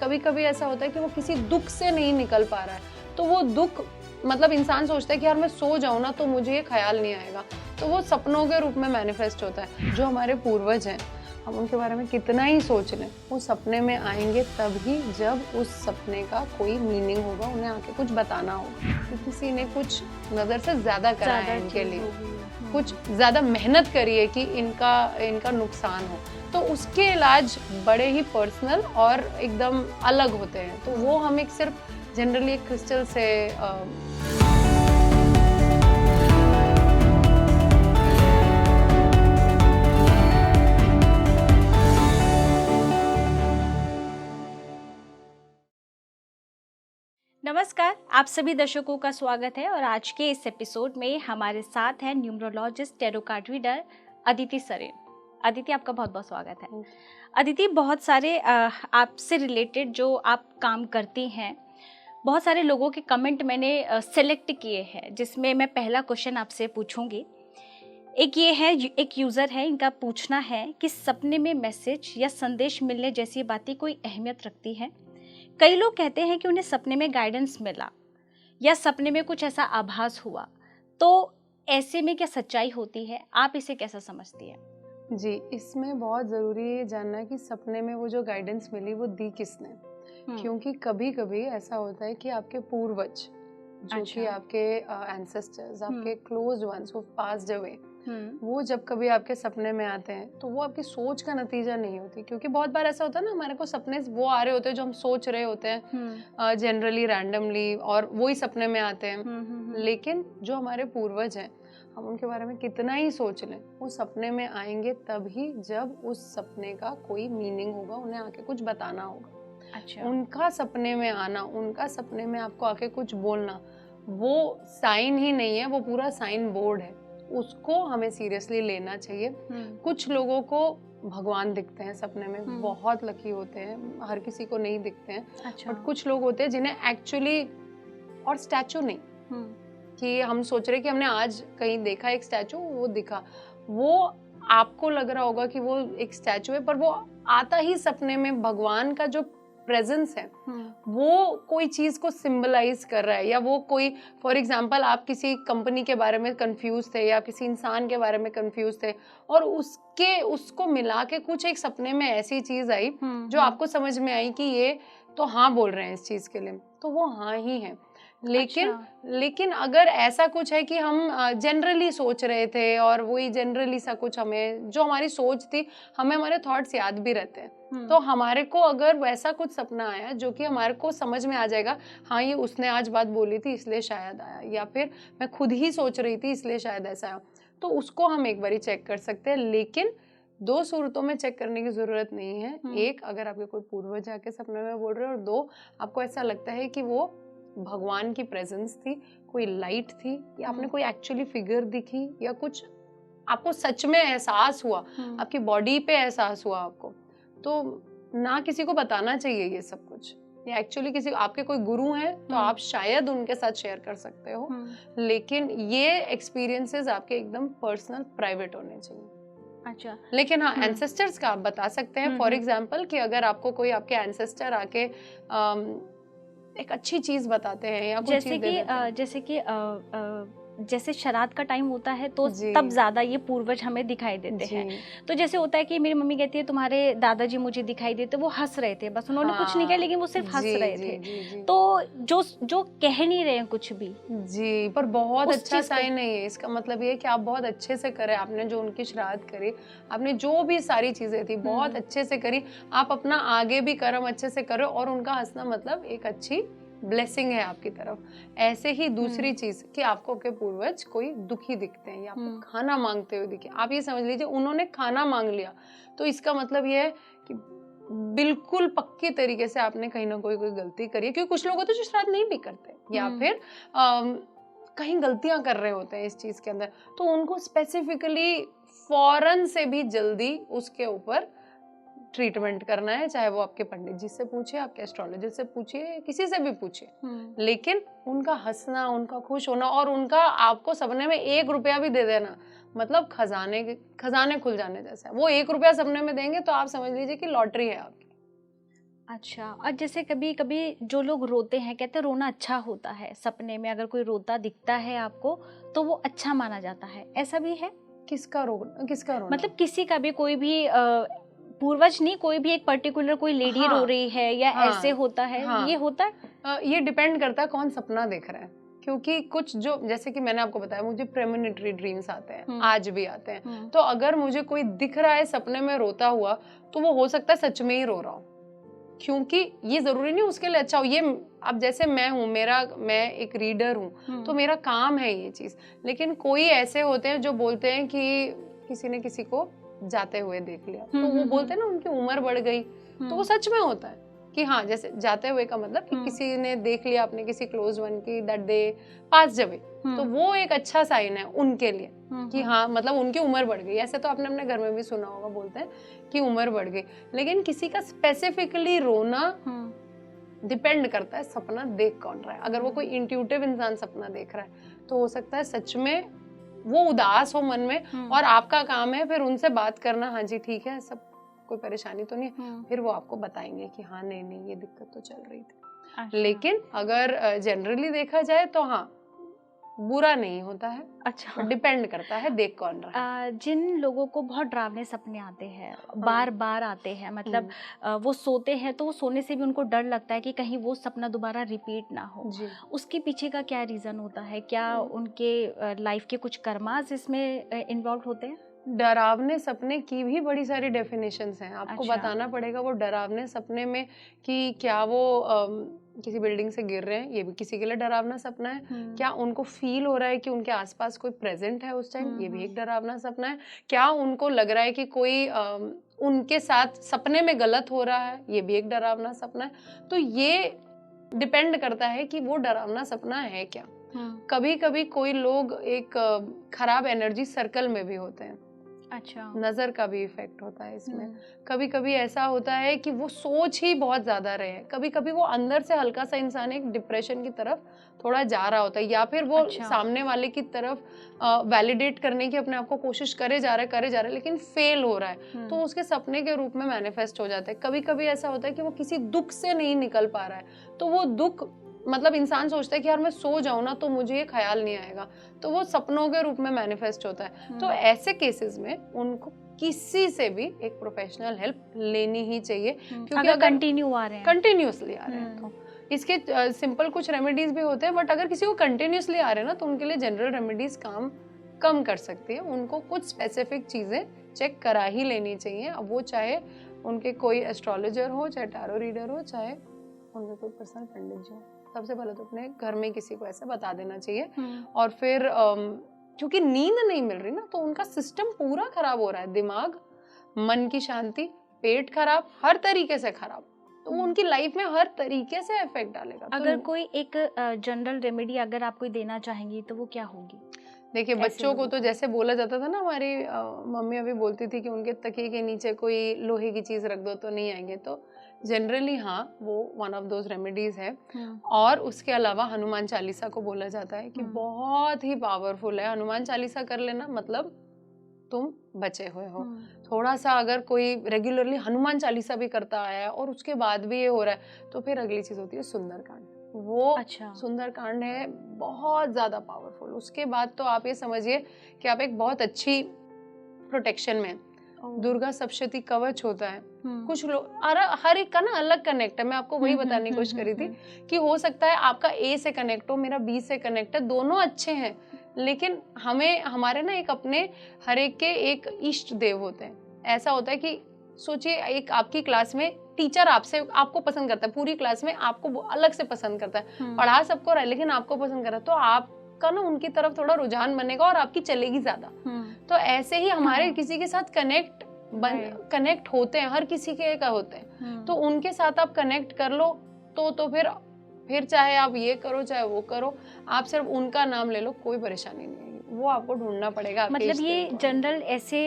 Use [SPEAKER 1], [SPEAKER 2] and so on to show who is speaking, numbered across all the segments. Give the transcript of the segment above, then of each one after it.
[SPEAKER 1] कभी कभी ऐसा होता है कि वो किसी दुख से नहीं निकल पा रहा है, तो वो दुख मतलब इंसान सोचता है कि यार मैं सो जाऊं ना तो मुझे ये ख्याल नहीं आएगा, तो वो सपनों के रूप में मैनिफेस्ट होता है। जो हमारे पूर्वज हैं, हम उनके बारे में कितना ही सोच लें, वो सपने में आएंगे तभी जब उस सपने का कोई मीनिंग होगा, उन्हें आके कुछ बताना होगा कि किसी ने कुछ नज़र से ज़्यादा करा है इनके लिए, कुछ ज़्यादा मेहनत करी है कि इनका नुकसान हो, तो उसके इलाज बड़े ही पर्सनल और एकदम अलग होते हैं। तो वो हम एक सिर्फ जनरली एक क्रिस्टल से
[SPEAKER 2] नमस्कार, आप सभी दर्शकों का स्वागत है और आज के इस एपिसोड में हमारे साथ हैं numerologist tarot card reader Aditi Saren. Aditi, आपका बहुत बहुत स्वागत है। अदिति, बहुत सारे आपसे रिलेटेड जो आप काम करती हैं, बहुत सारे लोगों के कमेंट मैंने सेलेक्ट किए हैं, जिसमें मैं पहला क्वेश्चन आपसे पूछूंगी। एक ये है, एक यूज़र है, इनका पूछना है कि सपने में मैसेज या संदेश मिलने जैसी बातें कोई अहमियत रखती है? कई लोग कहते हैं कि उन्हें सपने में गाइडेंस मिला या सपने में कुछ ऐसा आभास हुआ, तो ऐसे में क्या सच्चाई होती है? आप इसे कैसा समझती हैं?
[SPEAKER 1] जी, इसमें बहुत ज़रूरी है जानना कि सपने में वो जो गाइडेंस मिली वो दी किसने, क्योंकि कभी कभी ऐसा होता है कि आपके पूर्वज जो कि आपके एंसेस्टर्स, आपके close ones who passed away, वो जब कभी आपके सपने में आते हैं तो वो आपकी सोच का नतीजा नहीं होती, क्योंकि बहुत बार ऐसा होता है ना, हमारे को सपने वो आ रहे होते हैं जो हम सोच रहे होते हैं जनरली रैंडमली, और वो ही सपने में आते हैं। लेकिन जो हमारे पूर्वज हैं, हम उनके बारे में कितना ही सोच लें, वो सपने में आएंगे तभी जब उस सपने का कोई मीनिंग होगा, उन्हें आके कुछ बताना होगा।
[SPEAKER 2] अच्छा।
[SPEAKER 1] उनका सपने में आना, उनका सपने में आपको आके कुछ बोलना, वो साइन ही नहीं है, वो पूरा साइन बोर्ड है। उसको हमें सीरियसली लेना चाहिए। कुछ लोगों को भगवान दिखते हैं सपने में, बहुत लकी होते हैं, हर किसी को नहीं दिखते हैं।
[SPEAKER 2] अच्छा।
[SPEAKER 1] बट कुछ लोग होते हैं जिन्हें एक्चुअली, और स्टैचू नहीं कि हम सोच रहे कि हमने आज कहीं देखा एक स्टैचू, वो दिखा, वो आपको लग रहा होगा कि वो एक स्टैचू है, पर वो आता ही सपने में भगवान का जो प्रेजेंस है, वो कोई चीज को सिंबलाइज कर रहा है, या वो कोई, फॉर एग्जांपल आप किसी कंपनी के बारे में कंफ्यूज थे या किसी इंसान के बारे में कंफ्यूज थे, और उसको मिला के कुछ एक सपने में ऐसी चीज आई जो आपको समझ में आई कि ये तो हाँ बोल रहे हैं इस चीज के लिए, तो वो हाँ ही है। लेकिन अगर ऐसा कुछ है कि हम जनरली सोच रहे थे और वही जनरली सा कुछ, हमें जो हमारी सोच थी, हमें हमारे थॉट्स याद भी रहते हैं, तो हमारे को अगर वैसा कुछ सपना आया जो कि हमारे को समझ में आ जाएगा, हाँ ये उसने आज बात बोली थी इसलिए शायद आया, या फिर मैं खुद ही सोच रही थी इसलिए शायद ऐसा आया, तो उसको हम एक बार चेक कर सकते हैं। लेकिन दो सूरतों में चेक करने की जरूरत नहीं है। एक, अगर आपके कोई पूर्वज आके सपने में बोल रहे हैं, और दो, आपको ऐसा लगता है कि वो भगवान की प्रेजेंस थी, कोई लाइट थी, या आपने कोई एक्चुअली फिगर दिखी, या कुछ आपको सच में एहसास हुआ, आपकी बॉडी पे एहसास हुआ आपको, तो ना किसी को बताना चाहिए ये सब कुछ। या एक्चुअली किसी आपके कोई गुरु हैं तो आप शायद उनके साथ शेयर कर सकते हो, लेकिन ये एक्सपीरियंसेस आपके एकदम पर्सनल प्राइवेट होने चाहिए।
[SPEAKER 2] अच्छा।
[SPEAKER 1] लेकिन हाँ, एंसेस्टर्स का आप बता सकते हैं। फॉर एग्जाम्पल कि अगर आपको कोई आपके एंसेस्टर आके एक अच्छी चीज बताते हैं या कुछ चीज
[SPEAKER 2] जैसे कि जैसे श्राद्ध का टाइम होता है तो तब ज्यादा ये पूर्वज हमें दिखाई देते हैं। तो जैसे होता है कि मेरी मम्मी कहती है तुम्हारे दादाजी मुझे दिखाई देते, वो हंस रहे थे, बस उन्होंने कुछ नहीं किया, लेकिन वो सिर्फ हंस रहे थे। तो जो कह नहीं रहे हैं कुछ भी,
[SPEAKER 1] जी, पर बहुत अच्छा साइन है ये। इसका मतलब ये है कि आप बहुत अच्छे से करें, आपने जो उनकी श्राद्ध करी, आपने जो भी सारी चीजें थी बहुत अच्छे से करी, आप अपना आगे भी कर्म अच्छे से करो, और उनका हंसना मतलब एक अच्छी ब्लेसिंग है आपकी तरफ। ऐसे ही दूसरी चीज कि आपको आपके पूर्वज कोई दुखी दिखते हैं या आपको खाना मांगते हुए दिखे, आप ये समझ लीजिए उन्होंने खाना मांग लिया, तो इसका मतलब ये है कि बिल्कुल पक्की तरीके से आपने कहीं ना कोई गलती करी है। क्योंकि कुछ लोग होते हैं जो श्राद्ध नहीं भी करते, या फिर कहीं गलतियां कर रहे होते हैं इस चीज के अंदर, तो उनको स्पेसिफिकली फौरन से भी जल्दी उसके ऊपर ट्रीटमेंट करना है, चाहे वो आपके पंडित जी से पूछे, आपके एस्ट्रोलॉजर से पूछिए, किसी से भी पूछिए। लेकिन उनका हंसना, उनका खुश होना, और उनका आपको सपने में 1 रुपया भी दे देना, मतलब खजाने खुल जाने जैसा है। वो 1 रुपया सपने में देंगे तो आप समझ लीजिए कि लॉटरी है आपकी।
[SPEAKER 2] अच्छा, और जैसे कभी कभी जो लोग रोते हैं, कहते हैं रोना अच्छा होता है, सपने में अगर कोई रोता दिखता है आपको तो वो अच्छा माना जाता है, ऐसा भी है?
[SPEAKER 1] किसका रोना?
[SPEAKER 2] मतलब किसी का भी, कोई भी पूर्वज नहीं, कोई भी एक पर्टिकुलर कोई लेडी रो रही है या ऐसे होता है, ये होता है?
[SPEAKER 1] ये डिपेंड करता है कौन सपना देख रहा है, क्योंकि कुछ जो, जैसे कि मैंने आपको बताया, मुझे प्रेमोनिटरी ड्रीम्स आते हैं, आज भी आते हैं। तो अगर मुझे कोई दिख रहा है सपने में रोता हुआ, तो वो हो सकता है सच में ही रो रहा हो, क्योंकि ये जरूरी नहीं उसके लिए अच्छा हो। ये अब जैसे मैं हूँ, मैं एक रीडर हूँ, तो मेरा काम है ये चीज। लेकिन कोई ऐसे होते हैं जो बोलते हैं कि किसी ने किसी को जाते हुए देख लिया, तो वो बोलते हैं ना उनकी उम्र बढ़ गई, तो वो सच में होता है कि हाँ, जैसे जाते हुए का मतलब कि किसी ने देख लिया अपने किसी क्लोज वन की, दैट दे पास अवे, तो वो एक अच्छा साइन है उनके लिए कि हाँ, मतलब उनकी उम्र बढ़ गई। ऐसे तो आपने अपने घर में भी सुना होगा, बोलते हैं कि उम्र बढ़ गई। लेकिन किसी का स्पेसिफिकली रोना डिपेंड करता है सपना देख कौन रहा है। अगर वो कोई इंट्यूटिव इंसान सपना देख रहा है, तो हो सकता है सच में वो उदास हो मन में, और आपका काम है फिर उनसे बात करना, हाँ जी ठीक है, सब कोई परेशानी तो नहीं है। फिर वो आपको बताएंगे कि हाँ नहीं ये दिक्कत तो चल रही थी। अच्छा। लेकिन अगर जनरली देखा जाए तो हाँ, बुरा नहीं होता है। अच्छा, डिपेंड करता है देख कौन रहा है।
[SPEAKER 2] जिन लोगों को बहुत डरावने सपने आते हैं, बार बार आते हैं, मतलब वो सोते हैं तो वो सोने से भी उनको डर लगता है कि कहीं वो सपना दोबारा रिपीट ना हो, उसके पीछे का क्या रीजन होता है? क्या उनके लाइफ के कुछ कर्मास इसमें इन्वॉल्व होते हैं?
[SPEAKER 1] डरावने सपने की भी बड़ी सारी डेफिनेशंस हैं, आपको बताना पड़ेगा वो डरावने सपने में कि क्या वो किसी बिल्डिंग से गिर रहे हैं, ये भी किसी के लिए डरावना सपना है। क्या उनको फील हो रहा है कि उनके आसपास कोई प्रेजेंट है उस टाइम, ये भी एक डरावना सपना है। क्या उनको लग रहा है कि कोई उनके साथ सपने में गलत हो रहा है, ये भी एक डरावना सपना है। तो ये डिपेंड करता है कि वो डरावना सपना है क्या। कभी कभी कोई लोग एक खराब एनर्जी सर्कल में भी होते हैं। अच्छा, नजर का भी इफेक्ट होता है इसमें। कभी कभी ऐसा होता है कि वो सोच ही बहुत ज्यादा रहे हैं, कभी कभी वो अंदर से हल्का सा इंसान एक डिप्रेशन की तरफ थोड़ा जा रहा होता है, या फिर वो सामने वाले की तरफ वैलिडेट करने की अपने आप को कोशिश करे जा रहा है लेकिन फेल हो रहा है, तो उसके सपने के रूप में मैनिफेस्ट हो जाता है। कभी कभी ऐसा होता है कि वो किसी दुख से नहीं निकल पा रहा है, तो वो दुख, मतलब इंसान सोचता है कि यार मैं सो जाऊं ना तो मुझे ये ख्याल नहीं आएगा, तो वो सपनों के रूप में मैनिफेस्ट होता है। तो ऐसे केसेस में उनको किसी से भी एक प्रोफेशनल हेल्प लेनी ही चाहिए, क्योंकि अगर कंटिन्यूअसली आ रहे हैं तो इसके सिंपल कुछ रेमेडीज भी होते हैं, बट अगर किसी को कंटिन्यूअसली आ रहे हैं ना, तो उनके लिए जनरल रेमेडीज काम कम कर सकती है। उनको कुछ स्पेसिफिक चीजें चेक करा ही लेनी चाहिए। अब वो चाहे उनके कोई एस्ट्रोलॉजर हो, चाहे टैरो रीडर हो, चाहे उनके कोई पर्सनल पंडित जी हो। सबसे पहले तो अपने घर में किसी को ऐसा बता देना चाहिए। और फिर क्योंकि नींद नहीं मिल रही ना, तो उनका सिस्टम पूरा खराब हो रहा है, दिमाग, मन की शांति, पेट खराब, हर तरीके से खराब, तो वो उनकी लाइफ में हर तरीके से इफेक्ट डालेगा।
[SPEAKER 2] अगर कोई एक जनरल रेमेडी अगर आप कोई देना चाहेंगी तो वो क्या होगी?
[SPEAKER 1] देखिए, बच्चों को तो जैसे बोला जाता था ना, हमारी मम्मी अभी बोलती थी कि उनके तकिए के नीचे कोई लोहे की चीज रख दो तो नहीं आएंगे, तो जनरली हाँ, वो वन ऑफ दोज रेमेडीज है। और उसके अलावा हनुमान चालीसा को बोला जाता है कि बहुत ही पावरफुल है। हनुमान चालीसा कर लेना मतलब तुम बचे हुए हो। थोड़ा सा अगर कोई रेगुलरली हनुमान चालीसा भी करता है और उसके बाद भी ये हो रहा है, तो फिर अगली चीज होती है सुंदरकांड। वो सुंदरकांड है बहुत ज्यादा पावरफुल। उसके बाद तो आप ये समझिए कि आप एक बहुत अच्छी प्रोटेक्शन में। दुर्गा सप्तशती कवच होता है। कुछ लोग, हर एक का ना अलग कनेक्ट है। मैं आपको वही बताने की कोशिश करी थी कि हो सकता है आपका ए से कनेक्ट हो, मेरा बी से कनेक्ट है, दोनों अच्छे हैं, लेकिन हमारे ना एक अपने हर एक के एक इष्ट देव होते हैं। ऐसा होता है कि सोचिए, एक आपकी क्लास में टीचर आपको पसंद करता है, पूरी क्लास में आपको अलग से पसंद करता है, पढ़ा सबको रहा है लेकिन आपको पसंद कर रहा है, तो आपका ना उनकी तरफ थोड़ा रुझान बनेगा और आपकी चलेगी ज्यादा। तो ऐसे ही हमारे किसी के साथ कनेक्ट होते हैं, हर किसी के एक होते हैं, तो उनके साथ आप कनेक्ट कर लो तो फिर चाहे आप ये करो चाहे वो करो, आप सिर्फ उनका नाम ले लो, कोई परेशानी नहीं आएगी। वो आपको ढूंढना पड़ेगा।
[SPEAKER 2] मतलब ये जनरल ऐसे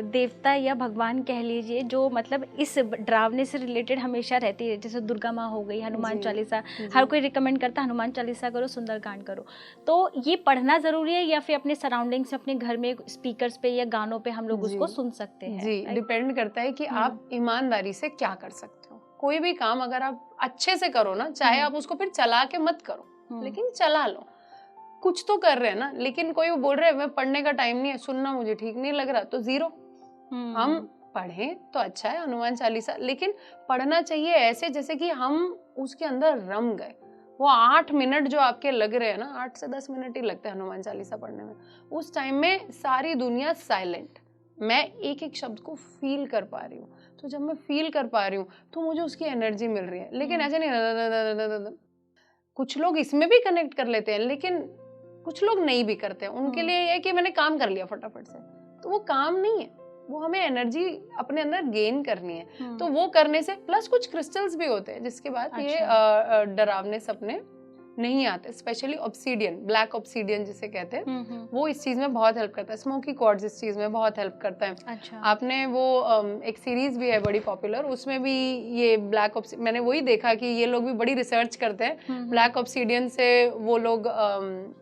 [SPEAKER 2] देवता या भगवान कह लीजिए जो मतलब इस डरावने से रिलेटेड हमेशा रहती है, जैसे दुर्गा माँ हो गई, हनुमान चालीसा, हर कोई रिकमेंड करता है हनुमान चालीसा करो, सुंदरकांड करो। तो ये पढ़ना जरूरी है या फिर अपने सराउंडिंग्स, अपने घर में स्पीकर्स पे या गानों पे हम लोग उसको सुन सकते हैं?
[SPEAKER 1] जी, डिपेंड करता है कि आप ईमानदारी से क्या कर सकते हो। कोई भी काम अगर आप अच्छे से करो ना, चाहे आप उसको फिर चला के मत करो, लेकिन चला लो, कुछ तो कर रहे हैं ना। लेकिन कोई वो बोल रहे हैं मैं पढ़ने का टाइम नहीं है, सुनना मुझे ठीक नहीं लग रहा, तो 0। हम पढ़ें तो अच्छा है, हनुमान चालीसा, लेकिन पढ़ना चाहिए ऐसे जैसे कि हम उसके अंदर रम गए। वो 8 मिनट जो आपके लग रहे हैं ना, 8 से 10 मिनट ही लगते हैं हनुमान चालीसा पढ़ने में, उस टाइम में सारी दुनिया साइलेंट, मैं एक एक शब्द को फील कर पा रही हूँ। तो जब मैं फील कर पा रही हूँ तो मुझे उसकी एनर्जी मिल रही है। लेकिन ऐसे नहीं, कुछ लोग इसमें भी कनेक्ट कर लेते हैं, लेकिन कुछ लोग नहीं भी करते हैं। उनके लिए ये है कि मैंने काम कर लिया फटाफट से, तो वो काम नहीं है, वो हमें एनर्जी अपने अंदर गेन करनी है। तो वो करने से प्लस कुछ क्रिस्टल्स भी होते हैं जिसके बाद ये डरावने सपने नहीं आते। स्पेशली ऑब्सीडियन, ब्लैक ऑब्सीडियन जिसे कहते हैं, वो इस चीज में बहुत हेल्प करता है। स्मोकी क्वार्ट्ज इस चीज में बहुत हेल्प करता है।
[SPEAKER 2] अच्छा।
[SPEAKER 1] आपने वो एक सीरीज भी है बड़ी पॉपुलर, उसमें भी ये ब्लैक ऑब्सीडियन, मैंने वही देखा कि ये लोग भी बड़ी रिसर्च करते हैं। ब्लैक ऑब्सीडियन से वो लोग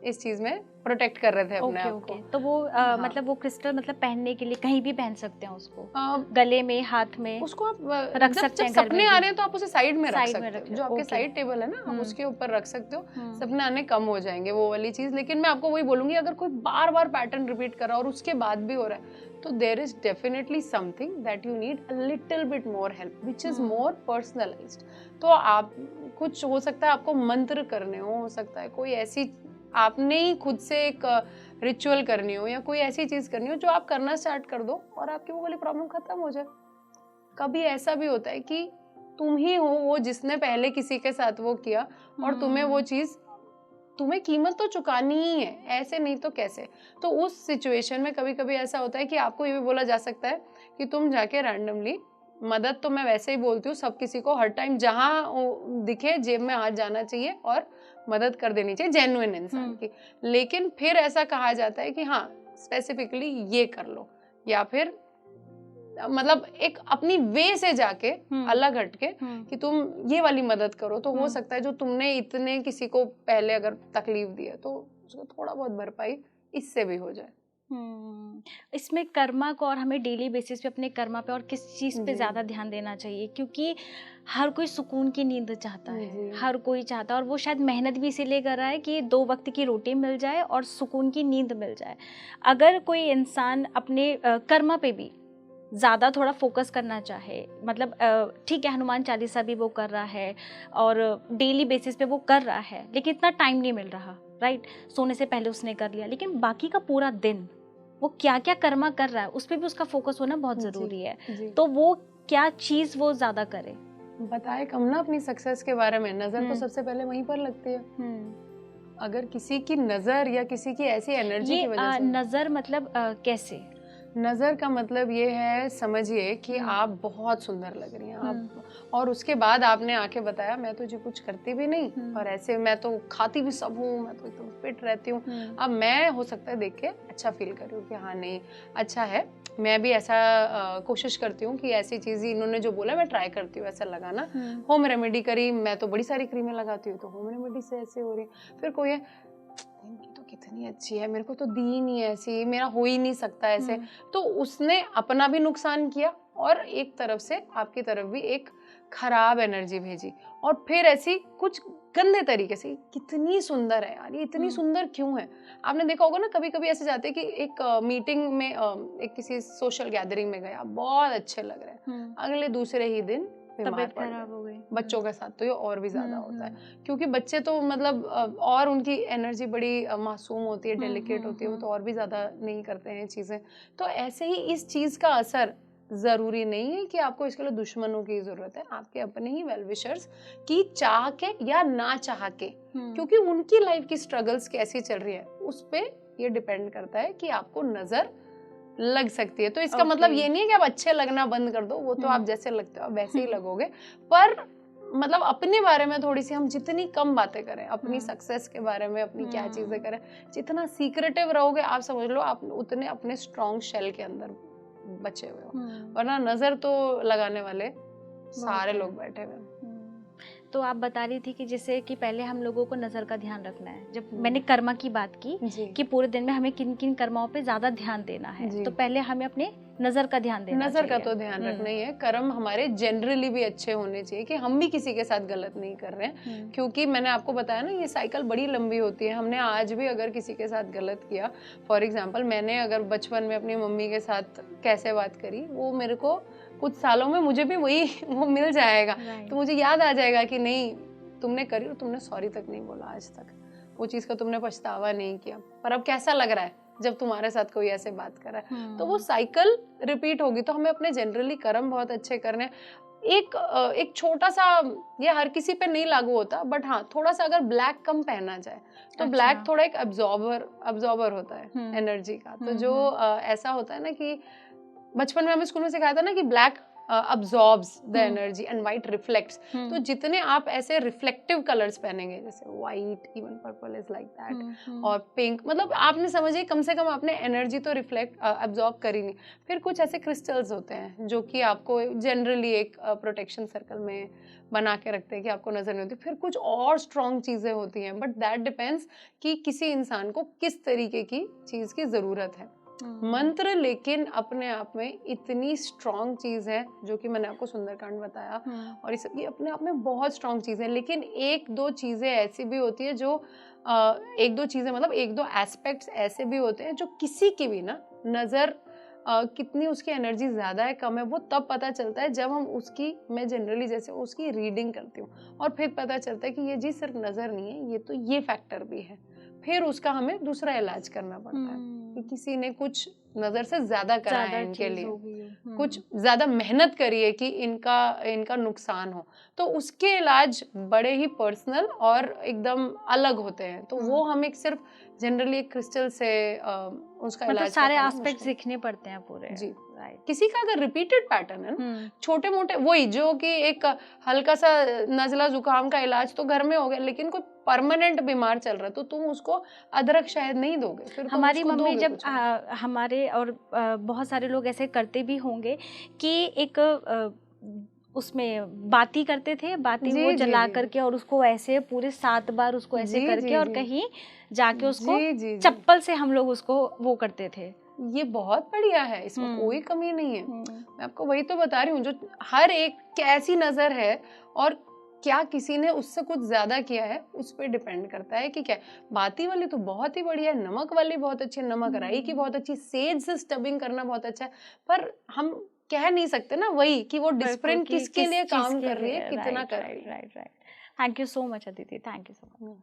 [SPEAKER 1] इस चीज में प्रोटेक्ट कर रहे थे अपने आप को।
[SPEAKER 2] तो वो मतलब वो क्रिस्टल मतलब पहनने के लिए कहीं भी पहन सकते हैं उसको, गले में, हाथ में
[SPEAKER 1] उसको आप
[SPEAKER 2] रख सकते हैं।
[SPEAKER 1] सपने आ रहे हैं तो आप उसे साइड में रख सकते हो, जो आपके साइड टेबल है ना, आप उसके ऊपर रख सकते हो, सपने आने कम हो जाएंगे, वो वाली चीज। लेकिन मैं आपको वही बोलूंगी, अगर कोई बार बार पैटर्न रिपीट कर रहा है और उसके बाद भी हो रहा है, तो there is definitely something that you need a little bit more help, which is more personalised. तो आप कुछ, हो सकता है आपको मंत्र करने हो सकता है कोई ऐसी आपने ही खुद से एक रिचुअल करनी हो, या कोई ऐसी चीज करनी हो जो आप करना स्टार्ट कर दो और आपकी वो वाली प्रॉब्लम खत्म हो जाए। कभी ऐसा भी होता है कि तुम ही हो वो जिसने पहले किसी के साथ वो किया, और तुम्हें वो चीज, तुम्हें कीमत तो चुकानी ही है, ऐसे नहीं तो कैसे। तो उस सिचुएशन में कभी कभी ऐसा होता है कि आपको ये भी बोला जा सकता है कि तुम जाके रैंडमली, मदद तो मैं वैसे ही बोलती हूँ सब किसी को, हर टाइम जहाँ दिखे जेब में हाथ जाना चाहिए और मदद कर देनी चाहिए जेन्युइन इंसान की। लेकिन फिर ऐसा कहा जाता है कि हाँ स्पेसिफिकली ये कर लो, या फिर मतलब एक अपनी वे से जाके अलग हटके कि तुम ये वाली मदद करो, तो हो सकता है जो तुमने इतने किसी को पहले अगर तकलीफ दी है तो उसको थोड़ा बहुत भरपाई इससे भी हो जाए।
[SPEAKER 2] इसमें कर्मा को और हमें डेली बेसिस पे अपने कर्मा पे और किस चीज़ पे ज़्यादा ध्यान देना चाहिए, क्योंकि हर कोई सुकून की नींद चाहता है, हर कोई चाहता है, और वो शायद मेहनत भी इसीलिए कर रहा है कि 2 वक्त की रोटी मिल जाए और सुकून की नींद मिल जाए। अगर कोई इंसान अपने कर्मा पे भी ज़्यादा थोड़ा फोकस करना चाहे, मतलब ठीक है हनुमान चालीसा भी वो कर रहा है और डेली बेसिस पे वो कर रहा है, लेकिन इतना टाइम नहीं मिल रहा, राइट, सोने से पहले उसने कर लिया, लेकिन बाकी का पूरा दिन वो क्या क्या कर्मा कर रहा है उस पर भी उसका फोकस होना बहुत ज़रूरी है। तो वो क्या चीज़ वो ज़्यादा करे,
[SPEAKER 1] बताए कम ना अपनी सक्सेस के बारे में। नज़र तो सबसे पहले वहीं पर लगती है। अगर किसी की नज़र या किसी की ऐसी एनर्जी की वजह से,
[SPEAKER 2] नज़र मतलब कैसे?
[SPEAKER 1] नजर का मतलब ये है, समझिए कि आप बहुत सुंदर लग रही हैं आप, और उसके बाद आपने आके बताया मैं तुझे कुछ करती भी नहीं और ऐसे मैं तो खाती भी सब हूँ, मैं तो एकदम फिट रहती हूँ। अब मैं हो सकता है देख के अच्छा फील कर रही हूँ कि हाँ नहीं अच्छा है, मैं भी ऐसा कोशिश करती हूँ कि ऐसी चीज़ इन्होंने जो बोला मैं ट्राई करती हूँ ऐसा लगाना। होम रेमेडी करी, मैं तो बड़ी सारी क्रीमें लगाती हूँ, तो होम रेमेडी से ऐसे हो रही है। फिर कोई है इनकी तो कितनी अच्छी है, मेरे को तो दी नहीं ऐसी, मेरा हो ही नहीं सकता ऐसे। तो उसने अपना भी नुकसान किया और एक तरफ से आपकी तरफ भी एक खराब एनर्जी भेजी, और फिर ऐसी कुछ गंदे तरीके से कितनी सुंदर है यार, ये इतनी सुंदर क्यों है। आपने देखा होगा ना कभी कभी ऐसे जाते हैं कि एक मीटिंग में एक किसी सोशल गैदरिंग में गया, बहुत अच्छे लग रहे हैं, अगले दूसरे ही दिन
[SPEAKER 2] तबीयत खराब हो गई।
[SPEAKER 1] बच्चों के साथ तो ये और भी ज्यादा होता है, क्योंकि बच्चे तो मतलब और उनकी एनर्जी बड़ी मासूम होती है, डेलिकेट होती है, वो तो और भी ज्यादा नहीं करते हैं चीजें। तो ऐसे ही इस चीज का असर जरूरी नहीं है कि आपको इसके लिए दुश्मनों की जरूरत है, आपके अपने ही वेल विशर्स की चाह के या ना चाह के, क्योंकि उनकी लाइफ की स्ट्रगल्स कैसी चल रही है उस पे ये डिपेंड करता है कि आपको नजर लग सकती है। तो इसका मतलब ये नहीं है कि आप अच्छे लगना बंद कर दो, वो तो आप जैसे लगते हो आप वैसे ही लगोगे, पर मतलब अपने बारे में थोड़ी सी हम जितनी कम बातें करें, अपनी सक्सेस के बारे में, अपनी क्या चीजें करें, जितना सीक्रेटिव रहोगे आप समझ लो आप उतने अपने स्ट्रॉन्ग शेल के अंदर बचे हुए हो, वरना नजर तो लगाने वाले सारे लोग बैठे हुए हैं।
[SPEAKER 2] तो आप बता रही थी कि जैसे कि पहले हम लोगों को नज़र का ध्यान रखना है। जब मैंने कर्मा की बात की कि पूरे दिन में हमें किन किन कर्माओं पे ज़्यादा ध्यान देना है, तो पहले हमें अपने नज़र का ध्यान देना
[SPEAKER 1] नज़र का तो ध्यान रखना ही है। कर्म हमारे जनरली भी अच्छे होने चाहिए कि हम भी किसी के साथ गलत नहीं कर रहे हैं, क्योंकि मैंने आपको बताया ना, ये साइकिल बड़ी लंबी होती है। हमने आज भी अगर किसी के साथ गलत किया, फॉर एग्जाम्पल मैंने अगर बचपन में अपनी मम्मी के साथ कैसे बात करी, वो मेरे को कुछ सालों में मुझे भी वही वो मिल जाएगा। तो मुझे याद आ जाएगा कि नहीं, तुमने करी और तुमने सॉरी तक नहीं बोला आज तक, वो चीज़ का तुमने पछतावा नहीं किया, पर अब कैसा लग रहा है जब तुम्हारे साथ कोई ऐसे बात कर रहा है। तो वो साइकिल रिपीट होगी। तो हमें अपने जनरली कर्म बहुत अच्छे करने। एक छोटा सा, ये हर किसी पे नहीं लागू होता, बट हाँ थोड़ा सा अगर ब्लैक कम पहना जाए तो ब्लैक थोड़ा एक अब्जॉर्बर होता है एनर्जी का। तो जो ऐसा होता है ना कि बचपन में हमें स्कूल में सिखाया था ना कि black absorbs the energy and white reflects. तो जितने आप ऐसे रिफ्लेक्टिव कलर्स पहनेंगे, जैसे white, even purple is like that, और पिंक, मतलब आपने समझिए कम से कम आपने एनर्जी तो रिफ्लेक्ट अब्जॉर्ब करी नहीं। फिर कुछ ऐसे क्रिस्टल्स होते हैं जो कि आपको जनरली एक प्रोटेक्शन सर्कल में बना के रखते हैं कि आपको नजर नहीं होती। फिर कुछ और स्ट्रॉन्ग चीजें होती हैं, बट दैट डिपेंड्स कि किसी इंसान को किस तरीके की चीज की जरूरत है। मंत्र लेकिन अपने आप में इतनी स्ट्रॉन्ग चीज है, जो कि मैंने आपको सुंदरकांड बताया, और ये अपने आप में बहुत स्ट्रॉन्ग चीज है। लेकिन एक दो चीजें ऐसी भी होती है जो एक दो चीजें मतलब एक दो एस्पेक्ट्स ऐसे भी होते हैं जो किसी की भी ना नजर कितनी उसकी एनर्जी ज्यादा है कम है वो तब पता चलता है जब हम उसकी, मैं जनरली जैसे उसकी रीडिंग करती हूँ, और फिर पता चलता है कि ये जी सिर्फ नजर नहीं है, ये तो ये फैक्टर भी है। फिर उसका हमें दूसरा इलाज करना पड़ता है कि किसी ने कुछ नजर से ज्यादा करा है इनके लिए, कुछ ज्यादा मेहनत करी है कि इनका नुकसान हो, तो उसके इलाज बड़े ही पर्सनल और एकदम अलग होते हैं। तो वो हम एक सिर्फ जनरली एक क्रिस्टल से उसका
[SPEAKER 2] मतलब
[SPEAKER 1] इलाज
[SPEAKER 2] सारे एस्पेक्ट सीखने पड़ते हैं पूरे।
[SPEAKER 1] जी राइट। किसी का अगर रिपीटेड पैटर्न है ना, छोटे मोटे वही जो कि एक हल्का सा नजला जुकाम का इलाज तो घर में हो गया, लेकिन कोई परमानेंट बीमार चल रहा है तो तुम उसको अदरक शायद नहीं दोगे। फिर
[SPEAKER 2] हमारी मम्मी जब हमारे और बहुत सारे लोग ऐसे करते भी होंगे कि एक उसमें बाती करते थे, बाती वो जला करके और उसको ऐसे पूरे 7 बार उसको ऐसे करके और कहीं जाके उसको चप्पल से हम लोग उसको वो करते थे।
[SPEAKER 1] ये बहुत बढ़िया है, इसमें कोई कमी नहीं है। मैं आपको वही तो बता रही हूँ, जो हर एक कैसी नजर है और क्या किसी ने उससे कुछ ज्यादा किया है उस पर डिपेंड करता है कि क्या। बाती वाली तो बहुत ही बढ़िया है, नमक वाली बहुत अच्छी है, नमक राई की बहुत अच्छी, सेज से स्टबिंग करना बहुत अच्छा है, पर हम कह नहीं सकते ना वही कि वो डिफरेंट किसके लिए काम कर रही है, कितना कर रही है।
[SPEAKER 2] Right. Thank you so much Aditi, thank you so much.